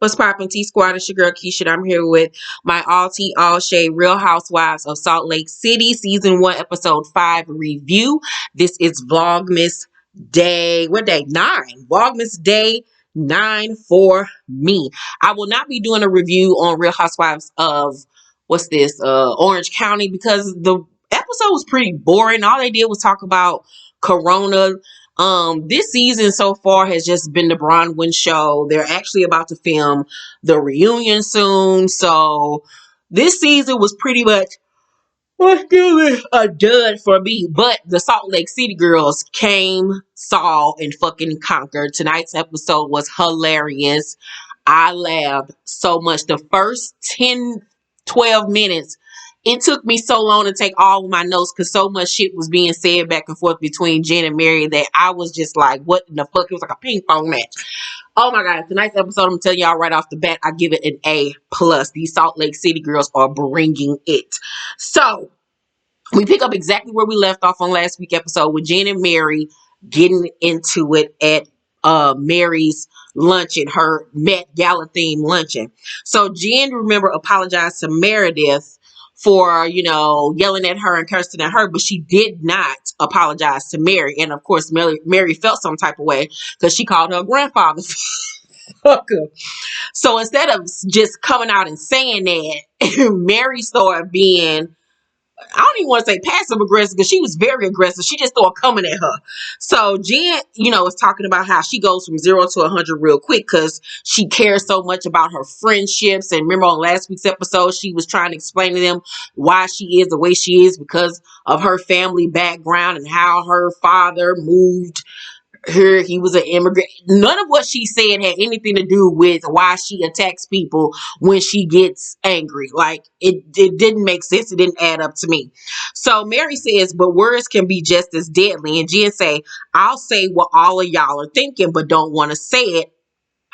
What's poppin', T Squad? It's your girl Keisha. I'm here with my all tea, all shade Real Housewives of Salt Lake City season 1, episode 5 review. This is Vlogmas day, what day? 9. Vlogmas day 9 for me. I will not be doing a review on Real Housewives of Orange County, because the episode was pretty boring. All they did was talk about Corona. This season so far has just been the Bronwyn show. They're actually about to film the reunion soon. So this season was pretty much a dud for me. But the Salt Lake City girls came, saw, and fucking conquered. Tonight's episode was hilarious. I laughed so much. The first 10-12 minutes, it took me so long to take all of my notes because so much shit was being said back and forth between Jen and Mary that I was just like, what in the fuck? It was like a ping pong match. Oh my God. Tonight's episode, I'm going to tell y'all right off the bat, I give it an A+. These Salt Lake City girls are bringing it. So we pick up exactly where we left off on last week's episode with Jen and Mary getting into it at Mary's luncheon, her Met Gala theme luncheon. So Jen, remember, apologized to Meredith for, yelling at her and cursing at her, but she did not apologize to Mary. And of course, Mary felt some type of way because she called her grandfather fucker. So instead of just coming out and saying that, Mary started being, I don't even want to say passive aggressive, because she was very aggressive. She just started coming at her. So Jen, is talking about how she goes from 0 to 100 real quick because she cares so much about her friendships. And remember on last week's episode, she was trying to explain to them why she is the way she is because of her family background and how her father moved her. He was an immigrant. None of what she said had anything to do with why she attacks people when she gets angry. Like, it didn't make sense. It didn't add up to me. So Mary says, but words can be just as deadly. And Jen say, I'll say what all of y'all are thinking, but don't want to say it.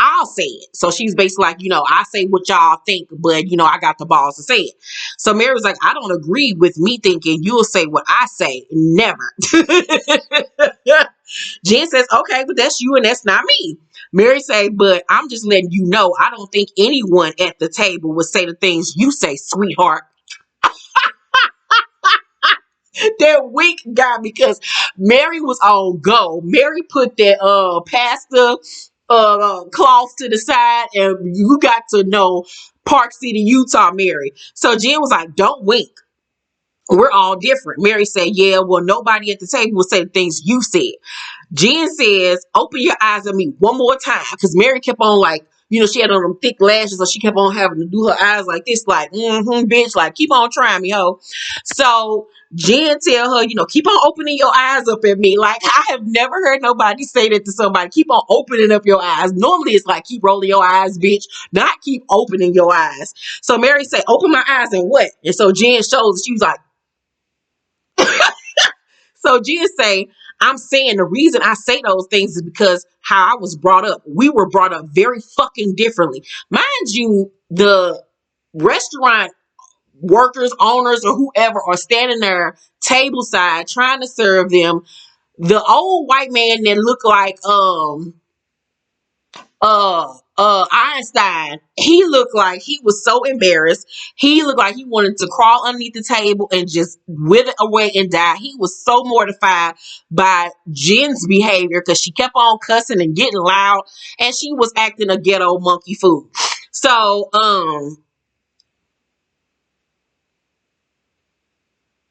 I'll say it. So she's basically like, I say what y'all think, but, I got the balls to say it. So Mary was like, I don't agree with me thinking you'll say what I say. Never. Jen says, okay, but that's you and that's not me. Mary say, but I'm just letting you know, I don't think anyone at the table would say the things you say, sweetheart. That weak guy, because Mary was on go. Mary put that pasta cloth to the side, and you got to know Park City, Utah, Mary. So Jen was like, don't wink. We're all different. Mary said, yeah, well, nobody at the table will say the things you said. Jen says, open your eyes at me one more time. Because Mary kept on like, she had on them thick lashes, so she kept on having to do her eyes like this, like, bitch, like, keep on trying me, ho. So Jen tell her, keep on opening your eyes up at me. Like, I have never heard nobody say that to somebody. Keep on opening up your eyes. Normally it's like, keep rolling your eyes, bitch, not keep opening your eyes. So Mary said, open my eyes and what? And so Jen shows, she was like, so Jen say, I'm saying the reason I say those things is because how I was brought up. We were brought up very fucking differently. Mind you, the restaurant workers, owners, or whoever are standing there table side trying to serve them. The old white man that looked like Einstein, he looked like he was so embarrassed. He looked like he wanted to crawl underneath the table and just wither away and die. He was so mortified by Jen's behavior because she kept on cussing and getting loud, and she was acting a ghetto monkey fool. So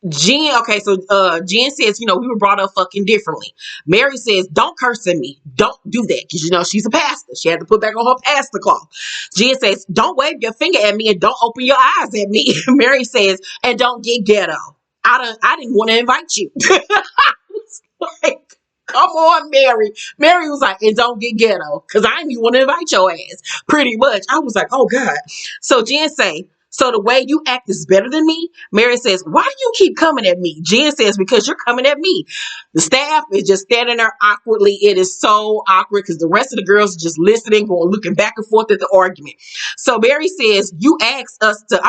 Jen says, we were brought up fucking differently. Mary says, don't curse at me. Don't do that. Because, she's a pastor. She had to put back on her pastor cloth. Jen says, don't wave your finger at me and don't open your eyes at me. Mary says, and don't get ghetto. I didn't want to invite you. I was like, come on, Mary. Mary was like, and don't get ghetto. Because I didn't even want to invite your ass. Pretty much. I was like, oh, God. So Jen say, so the way you act is better than me? Mary says, why do you keep coming at me? Jen says, because you're coming at me. The staff is just standing there awkwardly. It is so awkward because the rest of the girls are just listening, going, looking back and forth at the argument. So Mary says, you asked us to,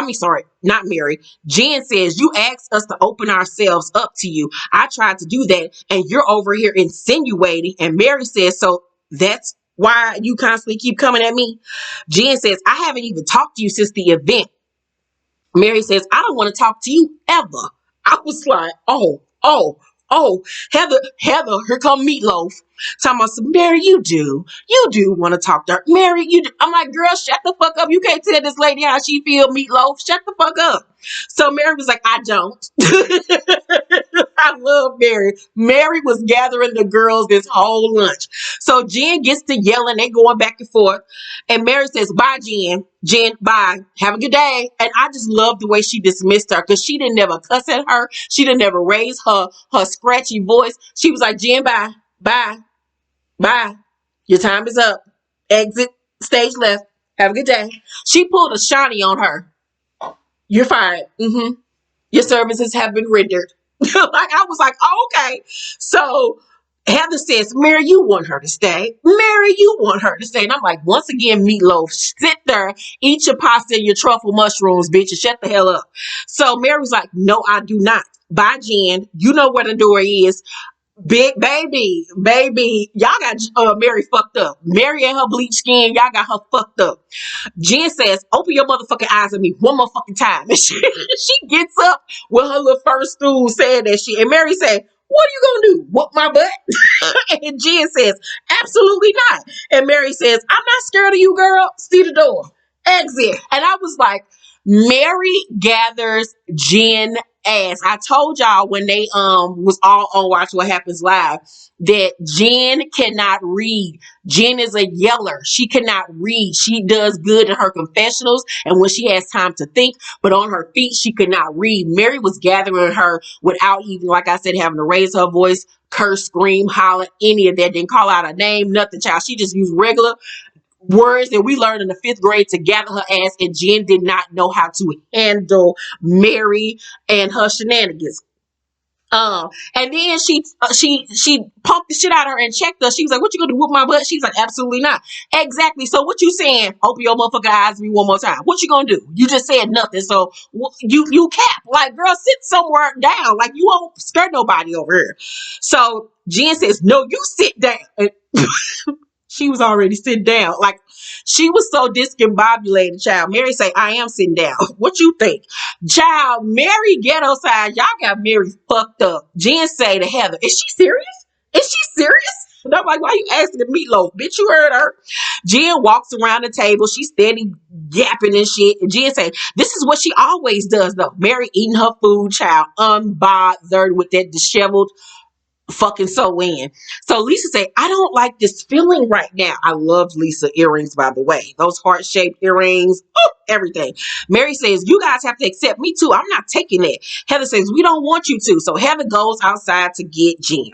not Mary. Jen says, you asked us to open ourselves up to you. I tried to do that, and you're over here insinuating. And Mary says, so that's Why you constantly keep coming at me? Jen says, I haven't even talked to you since the event. Mary says, I don't want to talk to you ever. I was like, oh, Heather, here come Meatloaf. Talking about some, Mary, you do want to talk to her. Mary, you do. I'm like, girl, shut the fuck up. You can't tell this lady how she feel, Meatloaf. Shut the fuck up. So Mary was like, I don't. I love Mary. Mary was gathering the girls this whole lunch. So Jen gets to yelling. They going back and forth. And Mary says, bye, Jen. Jen, bye. Have a good day. And I just love the way she dismissed her because she didn't never cuss at her. She didn't never raise her scratchy voice. She was like, Jen, bye. Bye. Bye. Your time is up. Exit. Stage left. Have a good day. She pulled a Shawnee on her. You're fired. Your services have been rendered. Like I was like, oh, okay. So Heather says, Mary, you want her to stay. Mary, you want her to stay. And I'm like, once again, Meatloaf, sit there, eat your pasta and your truffle mushrooms, bitch, and shut the hell up. So Mary was like, no, I do not. Bye, Jen. You know where the door is. Big baby, y'all got Mary fucked up. Mary and her bleach skin, y'all got her fucked up. Jen says, open your motherfucking eyes at me one more fucking time. And she gets up with her little first stool saying that shit. And Mary said, what are you gonna do? Whoop my butt? And Jen says, absolutely not. And Mary says, I'm not scared of you, girl. See the door. Exit. And I was like, Mary gathers Jen ass. I told y'all when they was all on Watch What Happens Live that Jen cannot read. Jen is a yeller. She cannot read. She does good in her confessionals and when she has time to think, but on her feet she could not read. Mary was gathering her without even, like I said, having to raise her voice, curse, scream, holler, any of that. Didn't call out a name, nothing, child. She just used regular words that we learned in the 5th grade to gather her ass, and Jen did not know how to handle Mary and her shenanigans. And then she punked the shit out of her and checked her. She was like, what you gonna do, whoop my butt? She's like, absolutely not. Exactly. So what you saying? Open your motherfucking eyes to me one more time. What you gonna do? You just said nothing. So you cap. Like, girl, sit somewhere down. Like, you won't scare nobody over here. So Jen says, no, you sit down. And she was already sitting down. Like, she was so discombobulated, child. Mary say, I am sitting down. What you think? Child, Mary ghetto side, y'all got Mary fucked up. Jen say to Heather, is she serious? Is she serious? And I'm like, why you asking the Meatloaf? Bitch, you heard her. Jen walks around the table. She's steady yapping and shit. And Jen say, this is what she always does, though. Mary eating her food, child, unbothered with that disheveled fucking sew in. So Lisa said, I don't like this feeling right now. I love Lisa earrings, by the way. Those heart-shaped earrings, everything. Mary says, you guys have to accept me too. I'm not taking that. Heather says, we don't want you to. So Heather goes outside to get Jen.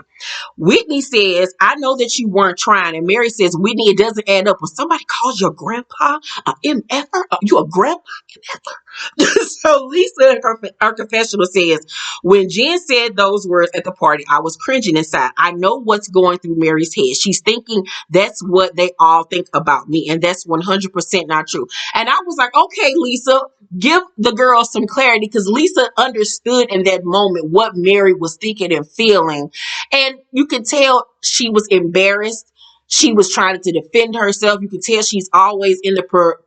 Whitney says, I know that you weren't trying. And Mary says, Whitney, it doesn't add up. When somebody calls your grandpa a MFer, you a grandpa MFer? So Lisa, her confessional says, when Jen said those words at the party, I was cringing inside. I know what's going through Mary's head. She's thinking that's what they all think about me. And that's 100% not true. And I was like, okay, Lisa, give the girls some clarity, because Lisa understood in that moment what Mary was thinking and feeling. And you could tell she was embarrassed. She was trying to defend herself. You could tell she's always in the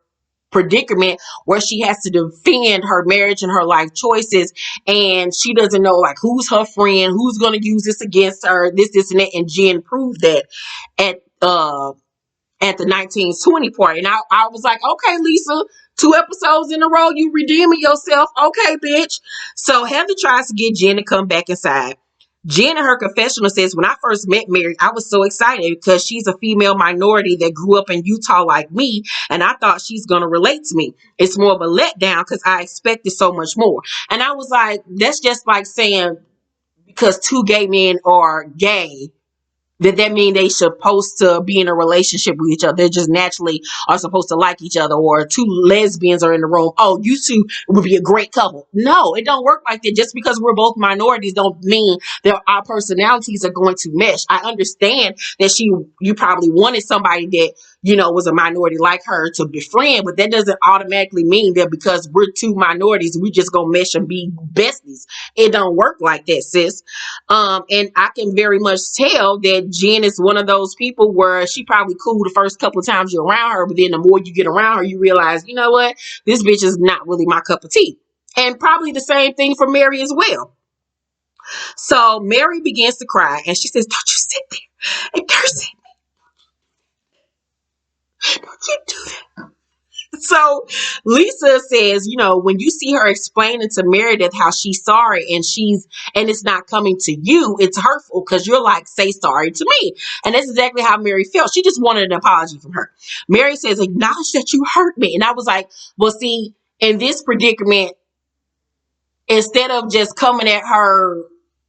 predicament where she has to defend her marriage and her life choices. And she doesn't know, like, who's her friend, who's going to use this against her, this, and that. And Jen proved that at the 1920 party. And I was like, okay, Lisa, 2 episodes in a row, you redeeming yourself. Okay, bitch. So Heather tries to get Jen to come back inside. Jen in her confessional says, when I first met Mary, I was so excited because she's a female minority that grew up in Utah like me, and I thought she's going to relate to me. It's more of a letdown because I expected so much more. And I was like, that's just like saying because 2 gay men are gay, that mean they supposed to be in a relationship with each other. They just naturally are supposed to like each other. Or 2 lesbians are in the room. Oh, you 2 would be a great couple. No, it don't work like that. Just because we're both minorities don't mean that our personalities are going to mesh. I understand that you probably wanted somebody that, was a minority like her to befriend, but that doesn't automatically mean that because we're two minorities, we just gonna mesh and be besties. It don't work like that, sis. And I can very much tell that Jen is one of those people where she probably cool the first couple of times you're around her, but then the more you get around her, you realize, you know what, this bitch is not really my cup of tea. And probably the same thing for Mary as well. So Mary begins to cry and she says, don't you sit there and curse at me. Don't you do that. So Lisa says, when you see her explaining to Meredith how she's sorry and it's not coming to you, it's hurtful because you're like, say sorry to me. And that's exactly how Mary felt. She just wanted an apology from her. Mary says, acknowledge that you hurt me. And I was like, well, see, in this predicament, instead of just coming at her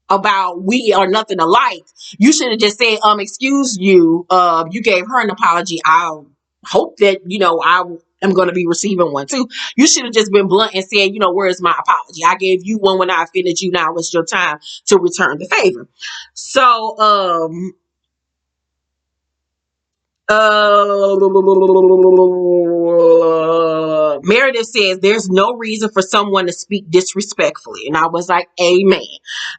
about we are nothing alike, you should have just said, excuse you, you gave her an apology. I hope that, I am going to be receiving one too. You should have just been blunt and said, where's my apology? I gave you one when I offended you. Now it's your time to return the favor. So, Meredith says there's no reason for someone to speak disrespectfully. And I was like, amen.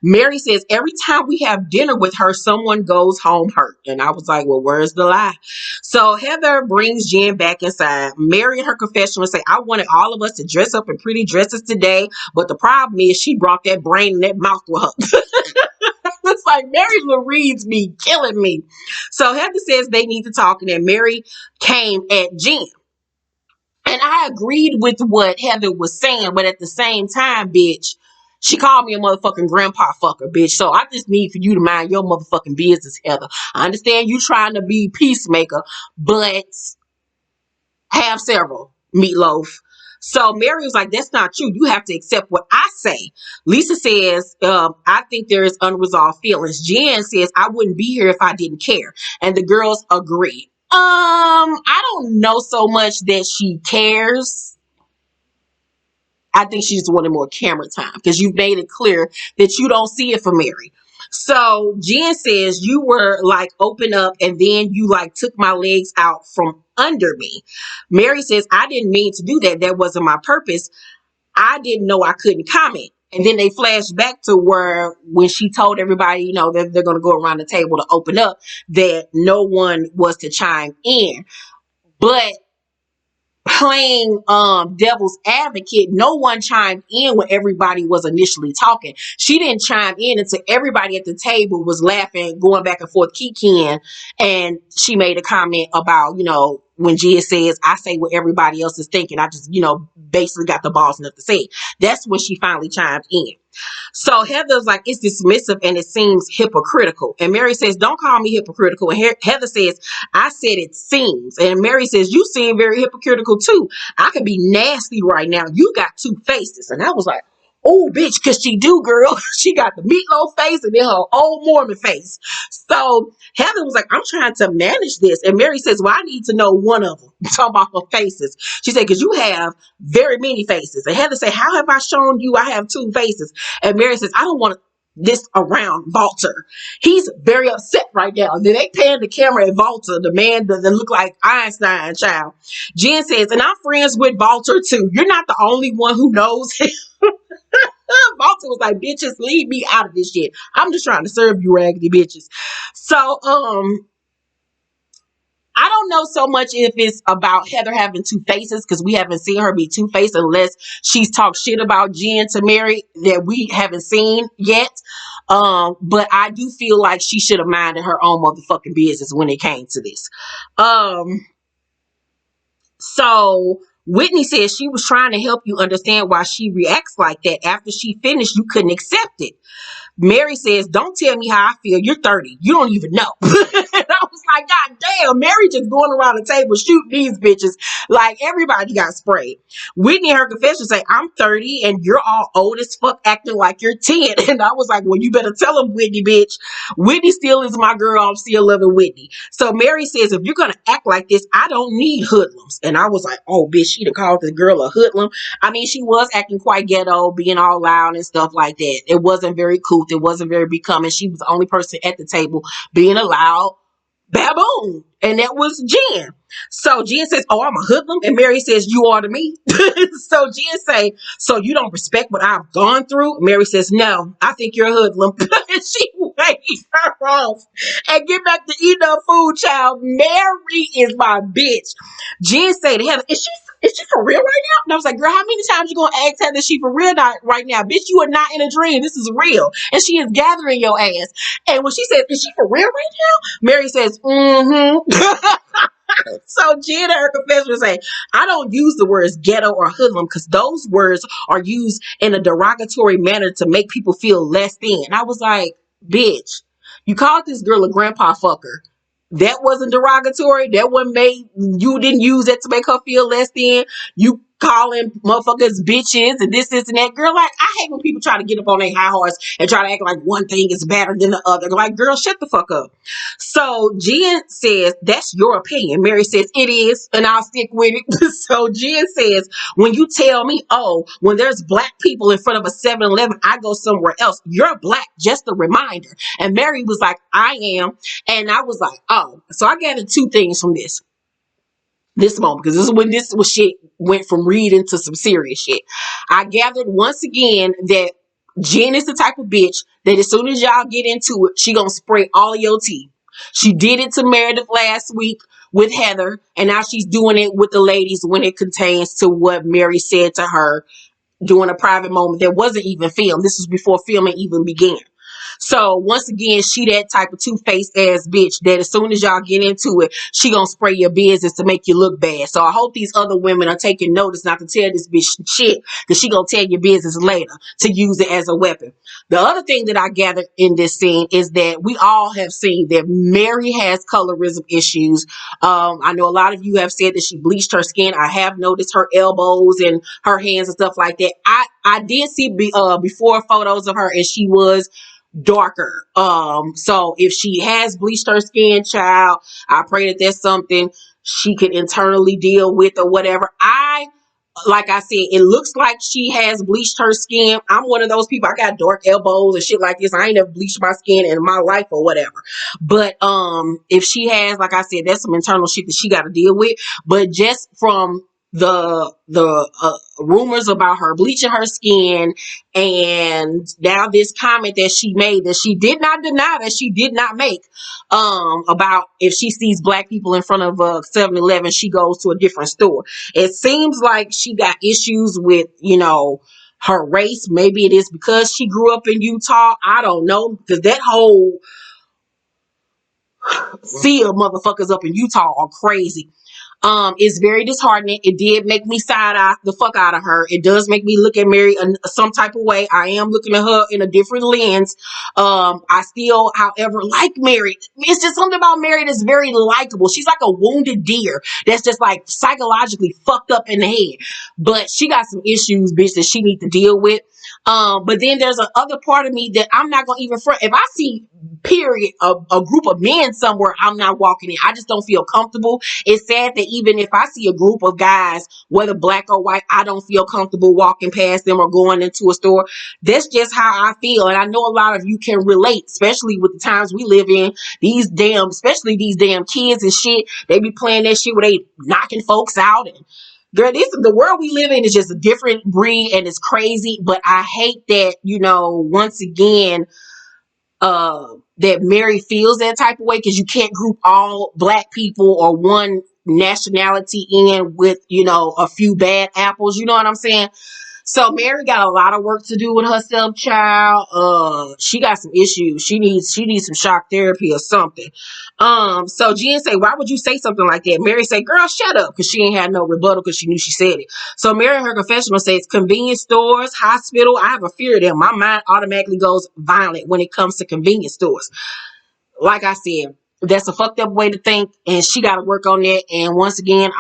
Mary says every time we have dinner with her, someone goes home hurt. And I was like, well, where's the lie? So Heather brings Jen back inside. Mary in her confessional say, I wanted all of us to dress up in pretty dresses today. But the problem is she brought that brain and that mouth with her. It's like Mary Louise be killing me. So Heather says they need to talk, and then Mary came at Jen. And I agreed with what Heather was saying, but at the same time, bitch, she called me a motherfucking grandpa fucker, bitch. So I just need for you to mind your motherfucking business, Heather. I understand you trying to be peacemaker, but have several, Meatloaf. So Mary was like, that's not true. You have to accept what I say. Lisa says, I think there is unresolved feelings. Jen says, I wouldn't be here if I didn't care. And the girls agree. I don't know so much that she cares. I think she just wanted more camera time because you've made it clear that you don't see it for Mary. So Jen says you were like open up and then you like took my legs out from under me. Mary says I didn't mean to do that. That wasn't my purpose. I didn't know I couldn't comment. And then they flash back to where when she told everybody, that they're going to go around the table to open up, that no one was to chime in. But playing devil's advocate, no one chimed in when everybody was initially talking. She didn't chime in until everybody at the table was laughing, going back and forth, kikiing, and she made a comment about, when Gia says, I say what everybody else is thinking. I just, basically got the balls enough to say it. That's when she finally chimed in. So Heather's like, it's dismissive and it seems hypocritical. And Mary says, don't call me hypocritical. And Heather says, I said it seems. And Mary says, you seem very hypocritical too. I could be nasty right now. You got two faces. And I was like, oh, bitch, because she do, girl. She got the Meatloaf face and then her old Mormon face. So Heather was like, I'm trying to manage this. And Mary says, well, I need to know one of them. Talk about her faces. She said, because you have very many faces. And Heather said, how have I shown you I have two faces? And Mary says, I don't want this around Walter. He's very upset right now. And then they pan the camera at Walter, the man that look like Einstein, child. Jen says, and I'm friends with Walter too. You're not the only one who knows him. Walter was like, bitches, leave me out of this shit. I'm just trying to serve you raggedy bitches. So, I don't know so much if it's about Heather having two faces because we haven't seen her be two-faced unless she's talked shit about Jen to Mary that we haven't seen yet. But I do feel like she should have minded her own motherfucking business when it came to this. So Whitney says she was trying to help you understand why she reacts like that. After she finished, you couldn't accept it. Mary says, don't tell me how I feel. You're 30. You don't even know. And I was like, God damn, Mary just going around the table shooting these bitches like everybody got sprayed. Whitney in her confession say, I'm 30 and you're all old as fuck acting like you're 10. And I was like, well, you better tell him, Whitney, bitch. Whitney still is my girl. I'm still loving Whitney. So Mary says, if you're going to act like this, I don't need hoodlums. And I was like, oh, bitch, she done called the girl a hoodlum. I mean, she was acting quite ghetto, being all loud and stuff like that. It wasn't very cool. It wasn't very becoming. She was the only person at the table being a loud baboon, and that was Jen. So Jen says, oh, I'm a hoodlum. And Mary says, you are to me. So Jen say, so you don't respect what I've gone through? Mary says, no, I think you're a hoodlum. And she waves her off and get back to eating her food, child. Mary is my bitch. Jen say to Heather, is she for real right now? And I was like, girl, how many times you gonna ask Heather that she for real right now? Bitch, you are not in a dream. This is real. And she is gathering your ass. And when she says, is she for real right now? Mary says, mm-hmm. So Jen, her confession, say, I don't use the words ghetto or hoodlum because those words are used in a derogatory manner to make people feel less than. I was like, bitch, you called this girl a grandpa fucker. That wasn't derogatory. That wasn't made. You didn't use that to make her feel less than. You calling motherfuckers bitches and this and that. Girl, like, I hate when people try to get up on their high horse and try to act like one thing is better than the other. Like, girl, shut the fuck up. So Jen says, that's your opinion. Mary says, it is, and I'll stick with it. So Jen says, when you tell me, oh, when there's black people in front of a 7-Eleven, I go somewhere else. You're black, just a reminder. And Mary was like, I am. And I was like, oh. So I gathered two things from this moment, because this is when this was shit went from reading to some serious shit. I gathered once again that Jen is the type of bitch that as soon as y'all get into it, she gonna spray all your tea. She did it to Meredith last week with Heather, and now she's doing it with the ladies when it pertains to what Mary said to her during a private moment that wasn't even filmed. This was before filming even began. So once again, she that type of two-faced ass bitch that as soon as y'all get into it, she gonna spray your business to make you look bad. So I hope these other women are taking notice not to tell this bitch shit, because she gonna tell your business later to use it as a weapon. The other thing that I gathered in this scene is that we all have seen that Mary has colorism issues. I know a lot of you have said that she bleached her skin. I have noticed her elbows and her hands and stuff like that. I did see before photos of her, and she was darker. So if she has bleached her skin, child, I pray that that's something she can internally deal with or whatever. Like I said, it looks like she has bleached her skin. I'm one of those people. I got dark elbows and shit like this. I ain't never bleached my skin in my life or whatever. But if she has, like I said, that's some internal shit that she got to deal with. But just from the rumors about her bleaching her skin, and now this comment that she made that she did not deny, that she did not make, about if she sees black people in front of a 7-Eleven, she goes to a different store. It seems like she got issues with, her race. Maybe it is because she grew up in Utah. I don't know, because that whole sea of motherfuckers up in Utah are crazy. It's very disheartening. It did make me side eye the fuck out of her. It does make me look at Mary some type of way. I am looking at her in a different lens. I still, however, like Mary. It's just something about Mary that's very likable. She's like a wounded deer that's just like psychologically fucked up in the head. But she got some issues, bitch, that she need to deal with. But then there's a other part of me that I'm not gonna even front. If I see, period, a group of men somewhere, I'm not walking in. I just don't feel comfortable. It's sad that even if I see a group of guys, whether black or white, I don't feel comfortable walking past them or going into a store. That's just how I feel. And I know a lot of you can relate, especially with the times we live in. Especially these damn kids and shit. They be playing that shit where they knocking folks out. And girl, the world we live in is just a different breed, and it's crazy. But I hate that, once again, that Mary feels that type of way, because you can't group all black people or one nationality in with, a few bad apples. You know what I'm saying? So Mary got a lot of work to do with herself, child. She got some issues. She needs some shock therapy or something. So Jen say, why would you say something like that? Mary say, girl, shut up, because she ain't had no rebuttal because she knew she said it. So Mary in her confessional says, convenience stores, hospital, I have a fear of them. My mind automatically goes violent when it comes to convenience stores. Like I said, that's a fucked up way to think, and she got to work on that. And once again,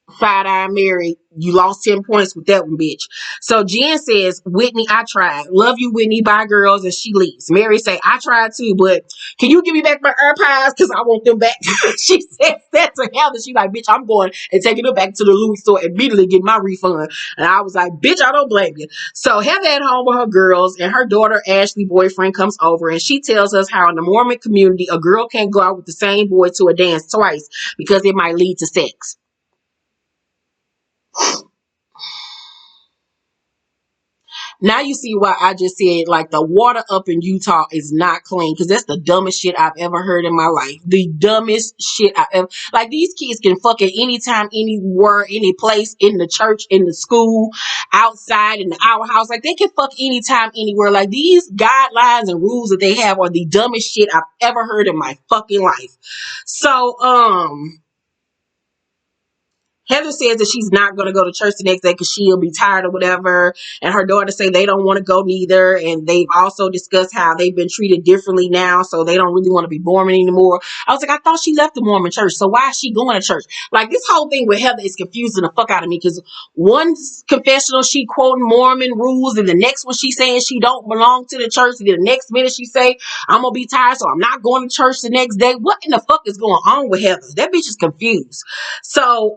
Side-eye Mary, you lost 10 points with that one, bitch. So Jen says, Whitney, I tried. Love you, Whitney. Bye, girls. And she leaves. Mary say, I tried too, but can you give me back my AirPods? Because I want them back. She says that to Heather. She like, bitch, I'm going and taking her back to the Louis store, immediately get my refund. And I was like, bitch, I don't blame you. So Heather at home with her girls, and her daughter Ashley boyfriend comes over, and she tells us how in the Mormon community, a girl can't go out with the same boy to a dance twice because it might lead to sex. Now you see why I just said, like, the water up in Utah is not clean, because that's the dumbest shit I've ever heard in my life. The dumbest shit I ever, like, these kids can fuck at any time, anywhere, any place, in the church, in the school, outside, in the outhouse. Like, they can fuck anytime, anywhere. Like, these guidelines and rules that they have are the dumbest shit I've ever heard in my fucking life. So, Heather says that she's not going to go to church the next day because she'll be tired or whatever. And her daughter say they don't want to go neither. And they've also discussed how they've been treated differently now, so they don't really want to be Mormon anymore. I was like, I thought she left the Mormon church, so why is she going to church? Like, this whole thing with Heather is confusing the fuck out of me, because one confessional she quoting Mormon rules, and the next one she saying she don't belong to the church, and then the next minute she say, I'm going to be tired, so I'm not going to church the next day. What in the fuck is going on with Heather? That bitch is confused. So,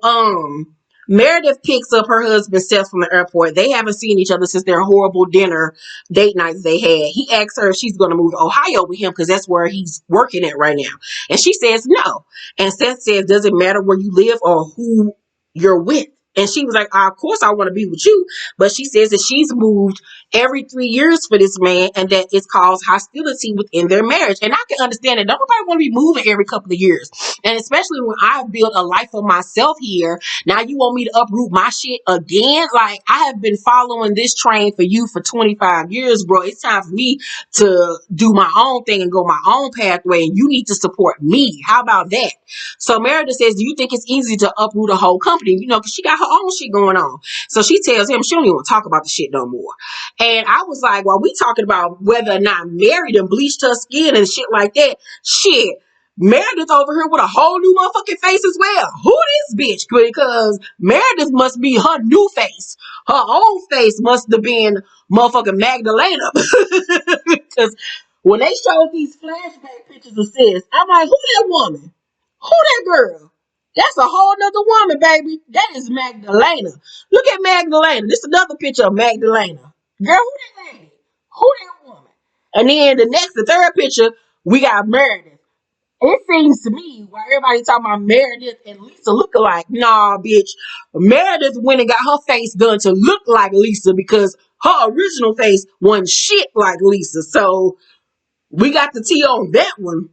Meredith picks up her husband Seth from the airport. They haven't seen each other since their horrible dinner date nights they had. He asks her if she's going to move to Ohio with him because that's where he's working at right now. And she says no. And Seth says, does it matter where you live or who you're with? And she was like, of course I want to be with you. But she says that she's moved every 3 years for this man, and that it's caused hostility within their marriage. And I can understand that. Don't nobody want to be moving every couple of years. And especially when I've built a life for myself here. Now you want me to uproot my shit again? Like, I have been following this train for you for 25 years, bro. It's time for me to do my own thing and go my own pathway. And you need to support me. How about that? So Meredith says, do you think it's easy to uproot a whole company? You know, because she got her own shit going on. So she tells him she don't even want to talk about the shit no more. And I was like, well, we talking about whether or not Mary done bleached her skin and shit like that. Shit. Meredith over here with a whole new motherfucking face as well. Who this bitch? Because Meredith must be her new face. Her old face must have been motherfucking Magdalena. Because when they showed these flashback pictures of sis, I'm like, who that woman? Who that girl? That's a whole nother woman, baby. That is Magdalena. Look at Magdalena. This is another picture of Magdalena. Girl, who that lady? Who that woman? And then the third picture, we got Meredith. It seems to me, while everybody talking about Meredith and Lisa look alike, nah, bitch. Meredith went and got her face done to look like Lisa because her original face wasn't shit like Lisa. So we got the tea on that one.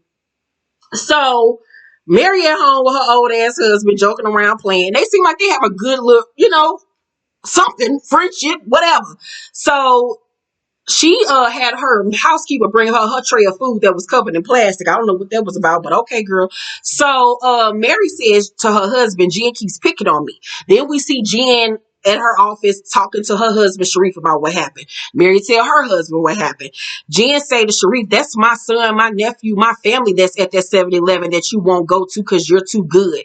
So Mary at home with her old ass husband joking around playing. They seem like they have a good look, something, friendship, whatever. So she had her housekeeper bring her tray of food that was covered in plastic. I don't know what that was about, but okay, girl. So Mary says to her husband, Jen keeps picking on me. Then we see Jen at her office talking to her husband Sharif about what happened. Mary tell her husband what happened. Jen say to Sharif, that's my son, my nephew, my family that's at that 7-Eleven that you won't go to because you're too good.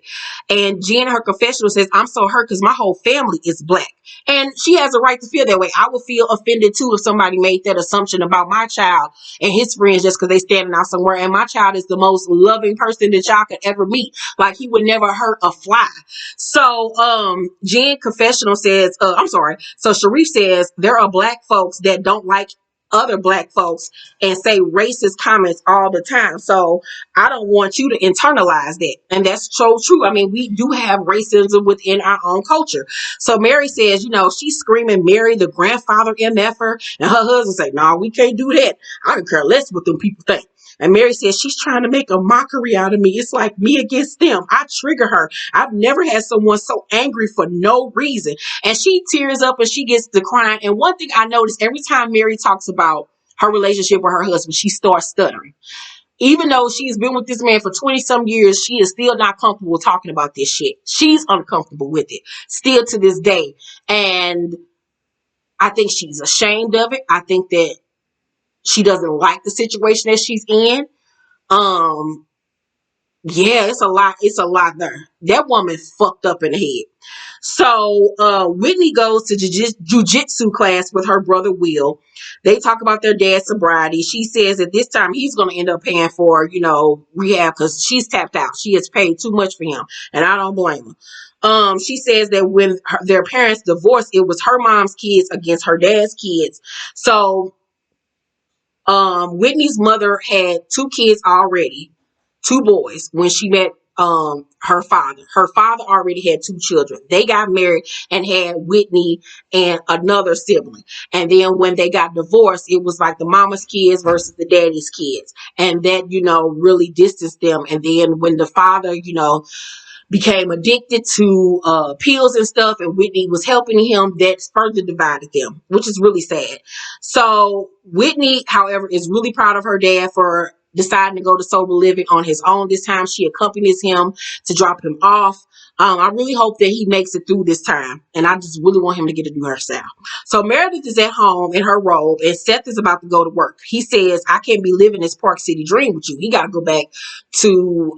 And Jen, her confessional, says, I'm so hurt because my whole family is black. And she has a right to feel that way. I would feel offended too if somebody made that assumption about my child and his friends just because they standing out somewhere. And my child is the most loving person that y'all could ever meet. Like, he would never hurt a fly. So Jen confessional says, so Sharif says there are black folks that don't like other black folks and say racist comments all the time. So I don't want you to internalize that. And that's so true. I mean, we do have racism within our own culture. So Mary says, she's screaming, Mary, the grandfather MFer. And her husband say, no, we can't do that. I don't care less what them people think. And Mary says, she's trying to make a mockery out of me. It's like me against them. I trigger her. I've never had someone so angry for no reason. And she tears up and she gets to crying. And one thing I noticed, every time Mary talks about her relationship with her husband, she starts stuttering. Even though she's been with this man for 20 some years, she is still not comfortable talking about this shit. She's uncomfortable with it still to this day. And I think she's ashamed of it. I think that she doesn't like the situation that she's in. Yeah, it's a lot. It's a lot there. That woman fucked up in the head. So Whitney goes to jujitsu class with her brother Will. They talk about their dad's sobriety. She says that this time he's going to end up paying for, rehab because she's tapped out. She has paid too much for him, and I don't blame her. She says that when their parents divorced, it was her mom's kids against her dad's kids. So Whitney's mother had two kids already, two boys, when she met her father. Her father already had two children. They got married and had Whitney and another sibling. And then when they got divorced, it was like the mama's kids versus the daddy's kids. And that, really distanced them. And then when the father, became addicted to pills and stuff, and Whitney was helping him, that further divided them, which is really sad. So Whitney, however, is really proud of her dad for deciding to go to sober living on his own this time. She accompanies him to drop him off. I really hope that he makes it through this time, and I just really want him to get to do her style. So Meredith is at home in her robe, and Seth is about to go to work. He says, I can't be living this Park City dream with you. He got to go back to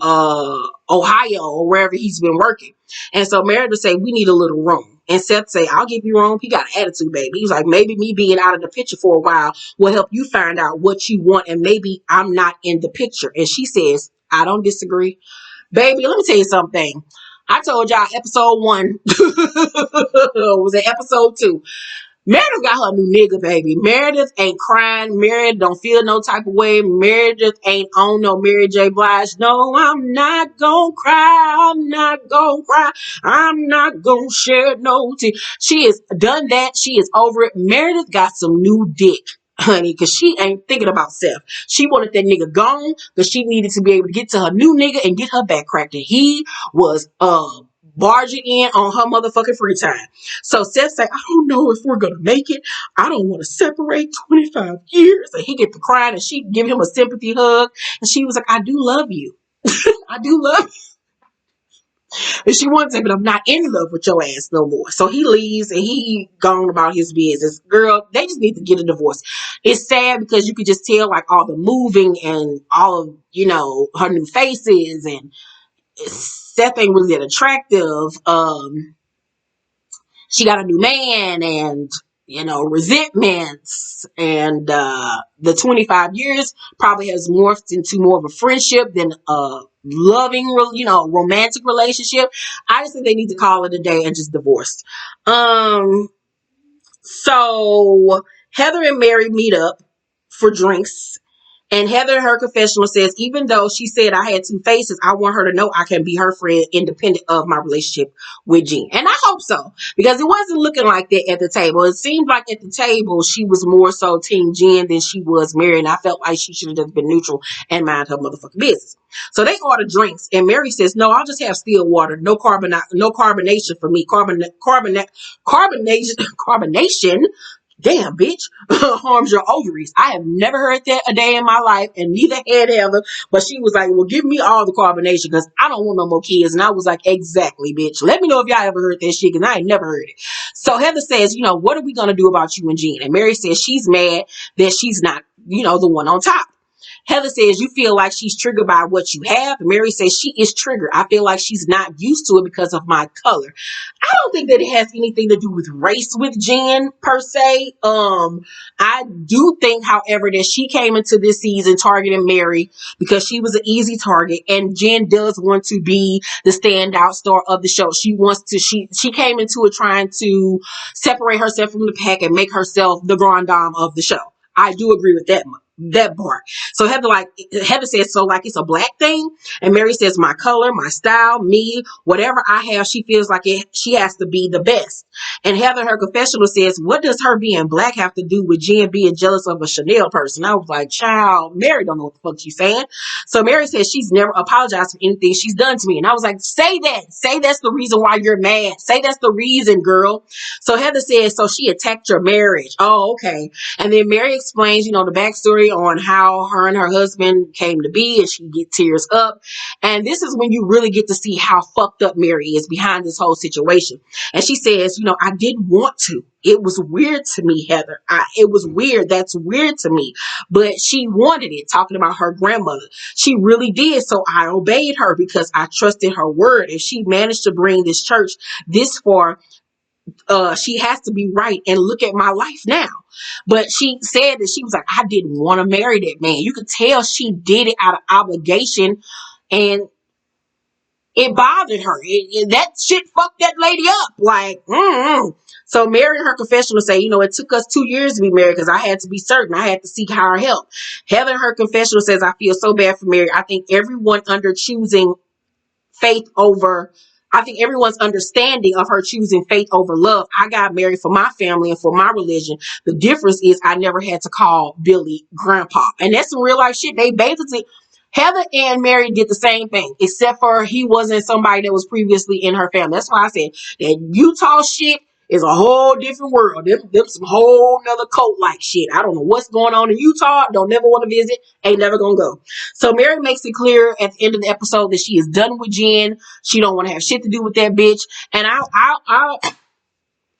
Ohio or wherever he's been working. And so Meredith say, we need a little room. And Seth say, I'll give you room. He got an attitude, baby. He was like, maybe me being out of the picture for a while will help you find out what you want, and maybe I'm not in the picture. And she says, I don't disagree. Baby, let me tell you something. I told y'all episode 1 was it episode 2. Meredith got her new nigga, baby. Meredith ain't crying. Meredith don't feel no type of way. Meredith ain't on no Mary J. Blige. No, I'm not gonna cry. I'm not gonna cry. I'm not gonna shed no tears. She has done that. She is over it. Meredith got some new dick, honey, because she ain't thinking about Seth. She wanted that nigga gone because she needed to be able to get to her new nigga and get her back cracked. And he was barging in on her motherfucking free time. So Seth say, I don't know if we're gonna make it. I don't want to separate 25 years. And he get to crying, and she give him a sympathy hug. And she was like, I do love you. I do love you. And she wants him, but I'm not in love with your ass no more. So he leaves and he gone about his business. Girl, they just need to get a divorce. It's sad because you could just tell like all the moving and all of, her new faces, and Seth ain't really that attractive. She got a new man, and resentments, and the 25 years probably has morphed into more of a friendship than a loving, romantic relationship. I just think they need to call it a day and just divorce. So Heather and Mary meet up for drinks. And Heather, in her confessional, says, even though she said I had two faces, I want her to know I can be her friend independent of my relationship with Jean. And I hope so, because it wasn't looking like that at the table. It seemed like at the table, she was more so Team Jean than she was Mary. And I felt like she should have just been neutral and mind her motherfucking business. So they order drinks. And Mary says, no, I'll just have still water. No carbonation for me. Carbonation. Damn, bitch, harms your ovaries. I have never heard that a day in my life, and neither had Heather. But she was like, well, give me all the carbonation because I don't want no more kids. And I was like, exactly, bitch. Let me know if y'all ever heard that shit, because I ain't never heard it. So Heather says, what are we going to do about you and Jean? And Mary says she's mad that she's not, the one on top. Heather says, you feel like she's triggered by what you have. And Mary says she is triggered. I feel like she's not used to it because of my color. I don't think that it has anything to do with race with Jen per se. I do think, however, that she came into this season targeting Mary because she was an easy target, and Jen does want to be the standout star of the show. She came into it trying to separate herself from the pack and make herself the grand dame of the show. I do agree with that part. So Heather says, so like it's a black thing. And Mary says, my color, my style, me, whatever I have, she feels like she has to be the best. And Heather, her confessional, says, what does her being black have to do with Jen being jealous of a Chanel person? I was like, child, Mary don't know what the fuck she's saying. So Mary says she's never apologized for anything she's done to me. And I was like, say that's the reason why you're mad. Say that's the reason, girl. So Heather says, so she attacked your marriage. Oh, okay. And then Mary explains, the backstory story on how her and her husband came to be, and she get tears up. And this is when you really get to see how fucked up Mary is behind this whole situation. And she says, you know, I didn't want to. It was weird to me, Heather. It was weird. That's weird to me. But she wanted it, talking about her grandmother. She really did. So I obeyed her because I trusted her word. If she managed to bring this church this far, she has to be right. And look at my life now. But she said that she was like, I didn't want to marry that man. You could tell she did it out of obligation, and it bothered her. That shit fucked that lady up. Like, So Mary in her confessional say, you know, it took us 2 years to be married because I had to be certain. I had to seek higher help. Heather in her confessional says, I feel so bad for Mary. I think everyone under choosing faith over, I think everyone's understanding of her choosing faith over love. I got married for my family and for my religion. The difference is I never had to call Billy grandpa. And that's some real life shit. They basically, Heather and Mary did the same thing, except for he wasn't somebody that was previously in her family. That's why I said that Utah shit is a whole different world. Them some whole nother cult like shit. I don't know what's going on in Utah. Don't never want to visit. Ain't never gonna go. So Mary makes it clear at the end of the episode that she is done with Jen. She don't want to have shit to do with that bitch. And I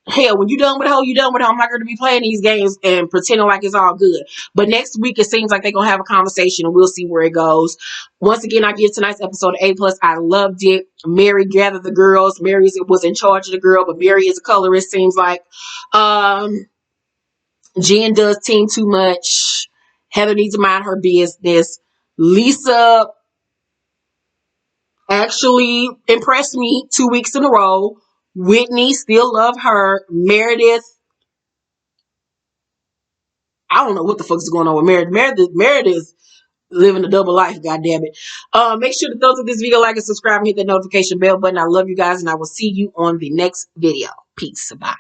hell, when you done with her, you done with her. I'm not going to be playing these games and pretending like it's all good. But next week, it seems like they're going to have a conversation, and we'll see where it goes. Once again, I give tonight's episode an A+. I loved it. Mary gathered the girls. Mary was in charge of the girl, but Mary is a colorist, seems like. Jen does team too much. Heather needs to mind her business. Lisa actually impressed me 2 weeks in a row. Whitney, still love her. Meredith, I don't know what the fuck is going on with Meredith living a double life, goddammit. Make sure to thumbs up this video, like and subscribe, and hit that notification bell button. I love you guys, and I will see you on the next video. Peace. Bye.